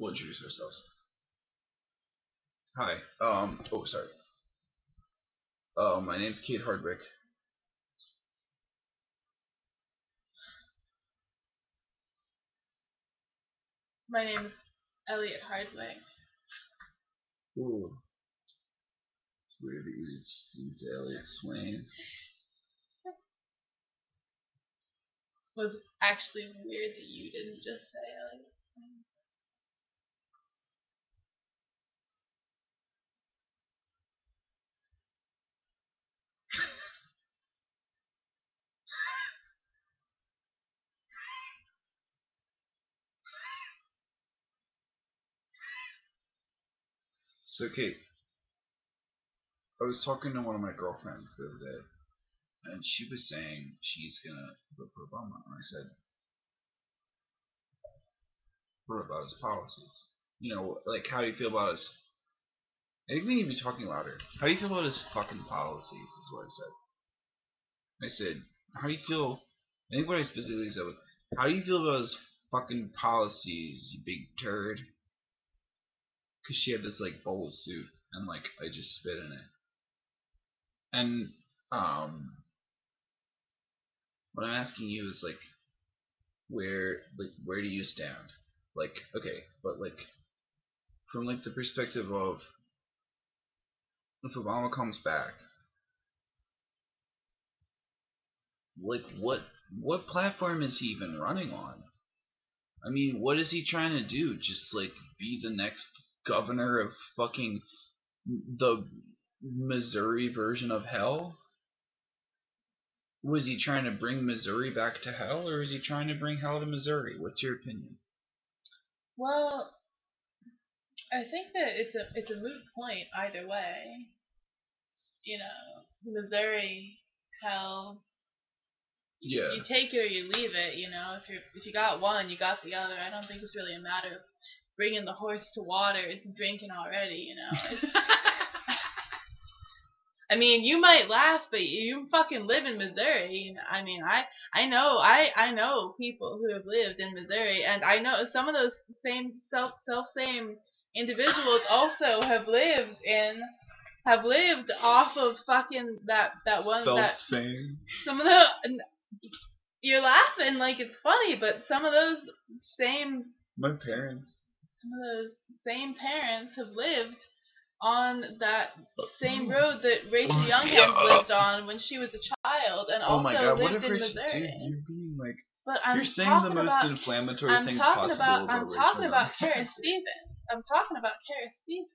We'll introduce ourselves. Hi. Oh, sorry. My name's Kate Hardwick. My name is Elliot Hardwicke. Ooh. It's weird that you just use Elliot Swain. It was actually weird that you didn't just say Elliot. So, Kate, I was talking to one of my girlfriends the other day, and she was saying she's gonna vote for Obama, and I said, what about his policies? You know, like, how do you feel about his... I think we need to be talking louder. How do you feel about his fucking policies, is what I said. I said, how do you feel... I think what I specifically said was, how do you feel about his fucking policies, you big turd? Because she had this, like, bowl suit, and, like, I just spit in it. And, what I'm asking you is, like, where do you stand? Like, okay, but, like, from, like, the perspective of, if Obama comes back, like, what platform is he even running on? I mean, what is he trying to do? Just, like, be the next governor of fucking the Missouri version of hell? Was he trying to bring Missouri back to hell, or is he trying to bring hell to Missouri? What's your opinion? Well, I think that it's a moot point either way. You know, Missouri, hell. Yeah. You take it or you leave it. You know, if you got one, you got the other. I don't think it's really a matter of bringing the horse to water. It's drinking already. You know. I mean, you might laugh, but you fucking live in Missouri. I mean, I know people who have lived in Missouri, and I know some of those same same individuals also have lived off of fucking that one that Self-same. some of the you're laughing like it's funny, but some of those same my parents some of those same parents have lived on that same road that Rachel Younghans lived on when she was a child, and also my God, lived in Missouri. Dude, you're being like, but you're saying the most inflammatory thing possible I'm talking about Kara Stevens. I'm talking about Kara Stevens.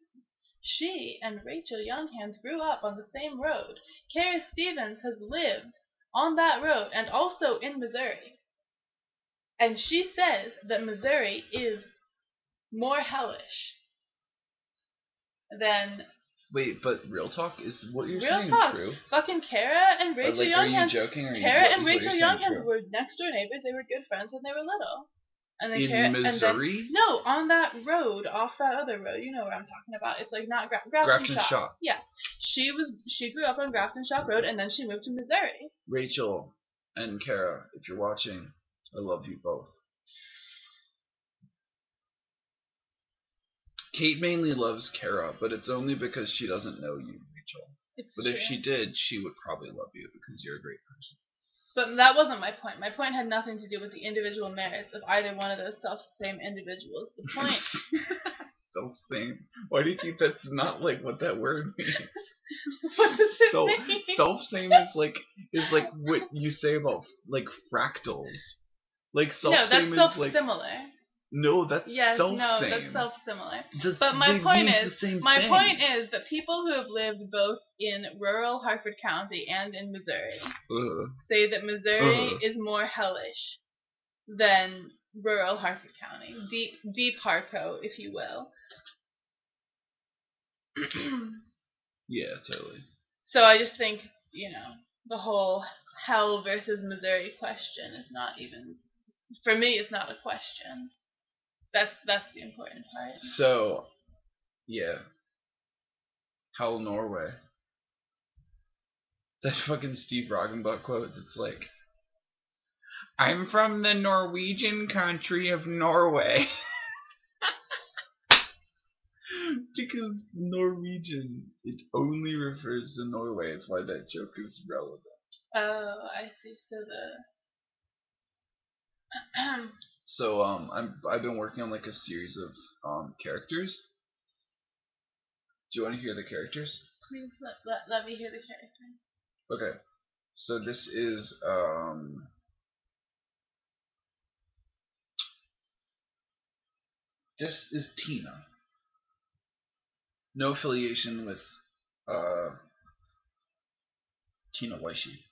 She and Rachel Younghans grew up on the same road. Kara Stevens has lived on that road and also in Missouri. And she says that Missouri is more hellish than... Wait, but real talk, is what you're real saying talk. True? Fucking Kara and Rachel Younghans. Are you joking? Kara and Rachel Younghans were next door neighbors. They were good friends when they were little. And then in Missouri? And then, no, on that road, off that other road. You know where I'm talking about. It's like not Grafton Shaw. Yeah, she grew up on Grafton Shaw Road, and then she moved to Missouri. Rachel and Kara, if you're watching, I love you both. Kate mainly loves Kara, but it's only because she doesn't know you, Rachel. But if she did, she would probably love you because you're a great person. But that wasn't my point. My point had nothing to do with the individual merits of either one of those self-same individuals. The point... Self-same? Why do you think that's not like what that word means? What does it mean? Self-same is like what you say about like fractals. Like self-same is self-similar. No, that's self-same. No, that's self-similar. But my point is that people who have lived both in rural Harford County and in Missouri say that Missouri is more hellish than rural Harford County, deep Harco, if you will. Yeah, totally. So I just think, you know, the whole hell versus Missouri question is not even, for me, it's not a question. That's the important part. So, yeah. Hell Norway. That fucking Steve Roggenbuck quote that's like, I'm from the Norwegian country of Norway. Because Norwegian, it only refers to Norway. It's why that joke is relevant. Oh, I see. So the So I've been working on like a series of characters. Do you want to hear the characters? please let me hear the character. Okay. So this is Tina. No affiliation with Tina Weishi,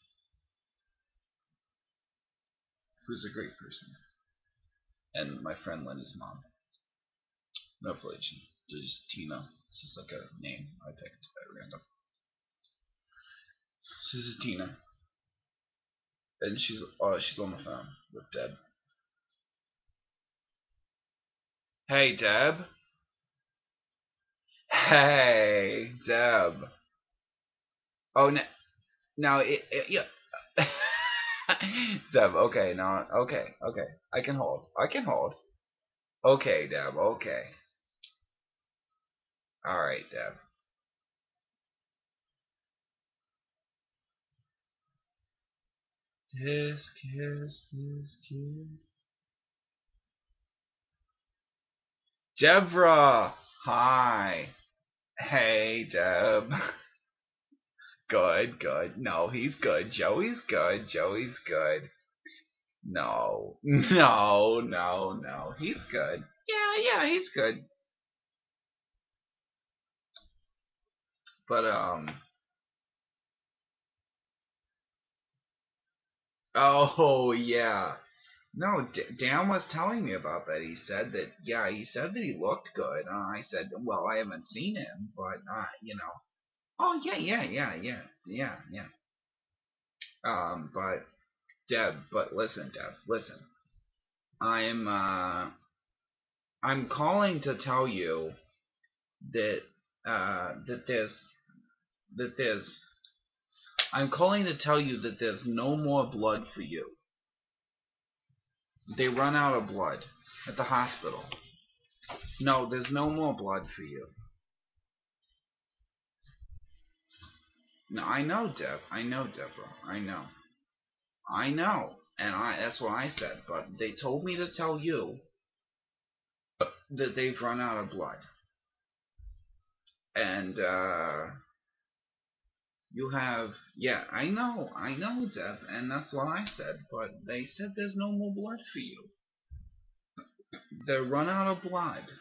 who's a great person, and my friend Lenny's mom. No affiliation. Just Tina. It's just like a name I picked at random. This is Tina, and she's on the phone with Deb. Hey, Deb. Hey, Deb. Oh, now yeah. Deb, okay, now, okay. I can hold. Okay, Deb, okay. Alright, Deb. This kiss. Deborah! Hi. Hey, Deb. Good. No, he's good. Joey's good. No. He's good. Yeah, he's good. But, oh, yeah. No, Dan was telling me about that. He said that he looked good. I said, well, I haven't seen him, but, Oh, yeah. But, listen. I'm, I'm calling to tell you that, that there's, I'm calling to tell you that there's no more blood for you. They run out of blood at the hospital. No, there's no more blood for you. No, I know, Deb. I know, Deborah. I know. And that's what I said. But they told me to tell you that they've run out of blood. And, you have, yeah, I know, Deb. And that's what I said. But they said there's no more blood for you. They run out of blood.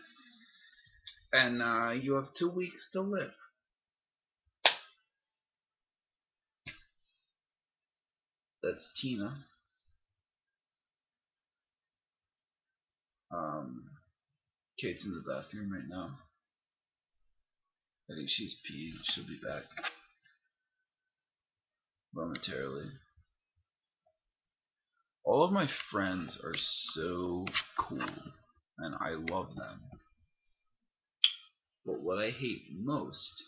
And, you have 2 weeks to live. That's Tina. Kate's in the bathroom right now. I think she's peeing. She'll be back momentarily. All of my friends are so cool, and I love them. But what I hate most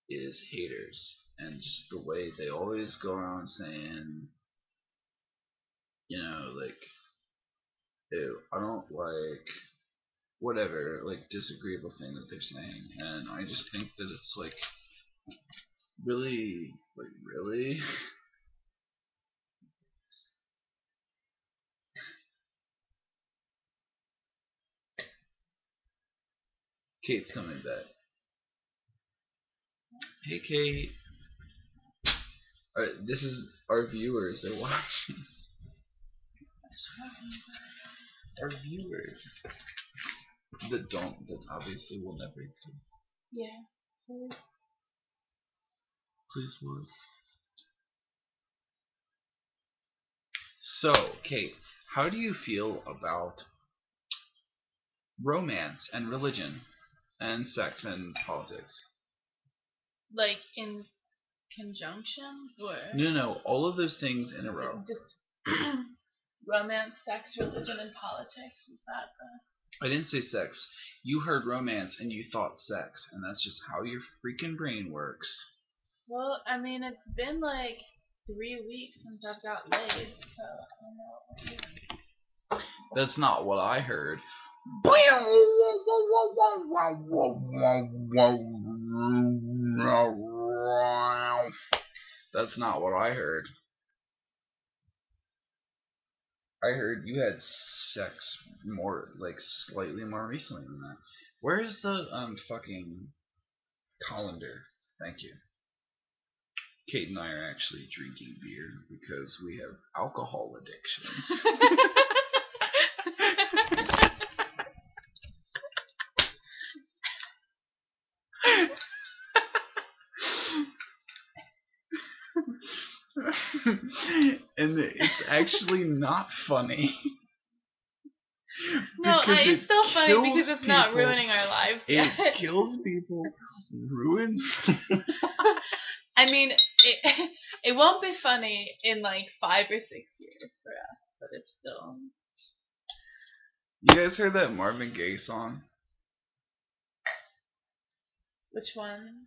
is haters, and just the way they always go around saying, like, ew, I don't like whatever, like, disagreeable thing that they're saying, and I just think that it's like really. Kate's coming back. Hey, Kate. This is our viewers are watching. Our viewers that obviously will never exist. Yeah. Please what? So, Kate, how do you feel about romance and religion and sex and politics? Like in conjunction, or No, all of those things in a row. just romance, sex, religion, and politics. Is that the? I didn't say sex. You heard romance and you thought sex, and that's just how your freaking brain works. Well, I mean, it's been like 3 weeks since I've got laid, so I don't know. That's not what I heard. That's not what I heard. I heard you had sex more, like, slightly more recently than that. Where's the, fucking colander? Thank you. Kate and I are actually drinking beer because we have alcohol addictions. And it's actually not funny. No, it's so funny because it's not people. ruining our lives yet. It kills people, ruins. I mean, it won't be funny in like 5 or 6 years for us, but it's still. You guys heard that Marvin Gaye song? Which one?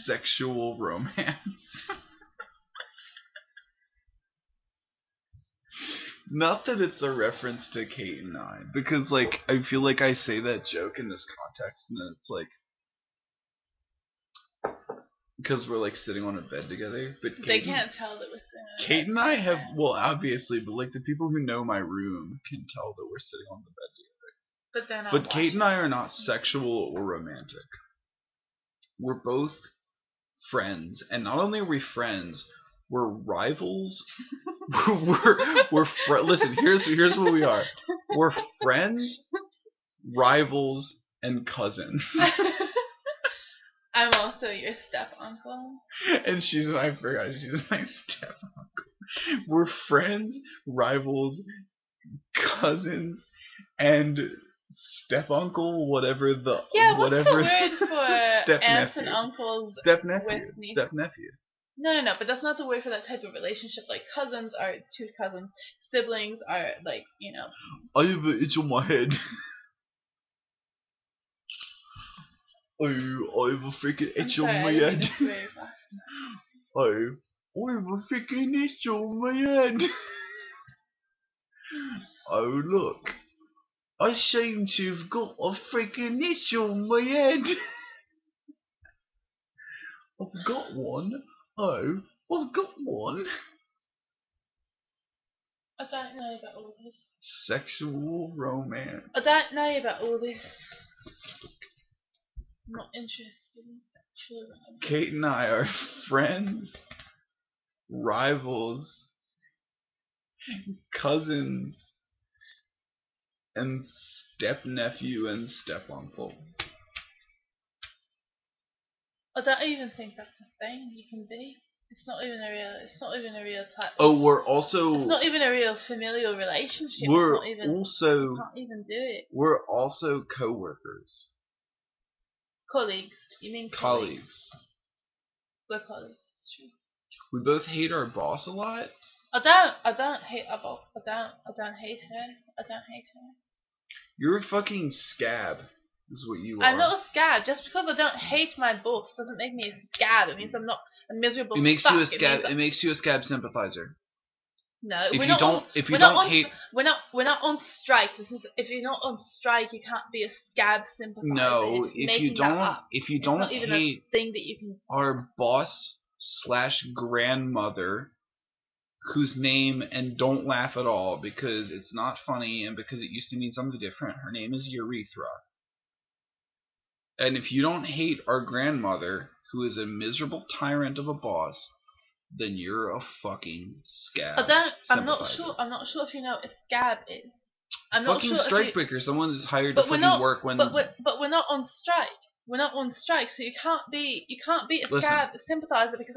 Sexual Romance. Not that it's a reference to Kate and I, because like I feel like I say that joke in this context, and then it's like because we're like sitting on a bed together. But They can't tell that we're sitting on a bed. Kate and I have, well, obviously, but like the people who know my room can tell that we're sitting on the bed together. But they're not. But Kate and I are not sexual or romantic. We're both friends, and not only are we friends, we're rivals. Listen, here's what we are. We're friends, rivals, and cousins. I'm also your step uncle. And she's my step uncle. We're friends, rivals, cousins, and step uncle, whatever the what's the word for aunts and uncles? Step nephew. No, but that's not the word for that type of relationship. Like, cousins are 2 cousins. Siblings are, like, you know. I have an itch on my head. I have a freaking itch on my head. I have a freaking itch on my head. Oh, look. I seem to have got a freaking itch on my head. I've got one. Oh, I've got one. I don't know about all this. Sexual romance. I don't know about all this. I'm not interested in sexual romance. Kate and I are friends, rivals, cousins, and step-nephew and step-uncle. I don't even think that's a thing you can be. It's not even a real type. Oh, we're also. It's not even a real familial relationship. We're it's not even, also. you can't even do it. We're also co-workers. Colleagues. You mean colleagues? We're colleagues. It's true. We both hate our boss a lot. I don't hate our boss. I don't hate her. I don't hate her. You're a fucking scab. Is what you are. I'm not a scab. Just because I don't hate my boss doesn't make me a scab. It means I'm not a miserable. It makes fuck. you a scab. It makes you a scab sympathizer. No, if we're you not. don't, if you we're don't not hate, we're not on strike. If you're not on strike, you can't be a scab sympathizer. No, if you don't even hate a thing that you can. Our boss / grandmother, whose name, and don't laugh at all because it's not funny and because it used to mean something different. Her name is Urethra. And if you don't hate our grandmother, who is a miserable tyrant of a boss, then you're a fucking scab. I'm not sure if you know what a scab is. I'm not fucking sure. Strikebreaker. Someone is hired to fucking work when. But we're not on strike. We're not on strike, so you can't be a scab sympathizer because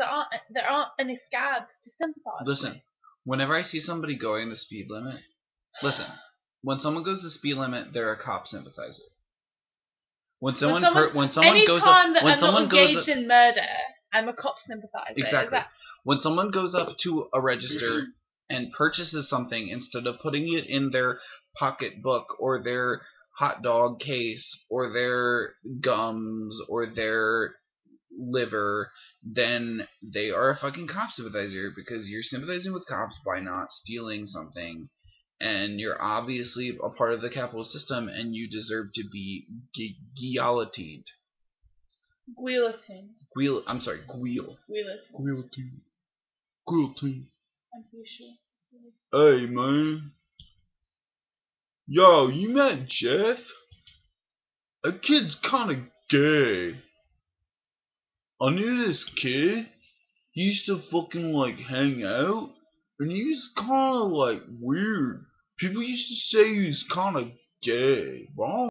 there aren't any scabs to sympathize. Listen, whenever I see somebody going the speed limit, when someone goes the speed limit, they're a cop sympathizer. When someone goes in murder, I'm a cop sympathizer. Exactly. When someone goes up to a register and purchases something instead of putting it in their pocketbook or their hot dog case or their gums or their liver, then they are a fucking cop sympathizer because you're sympathizing with cops by not stealing something and you're obviously a part of the capitalist system, and you deserve to be guillotined. Guillotined. I'm sorry, guillotine. Guillotined. Guillotine. I'm pretty sure. Hey, man. Yo, you met Jeff? That kid's kinda gay. I knew this kid. He used to fucking like hang out, and he was kinda like weird. People used to say he was kinda gay, but I don't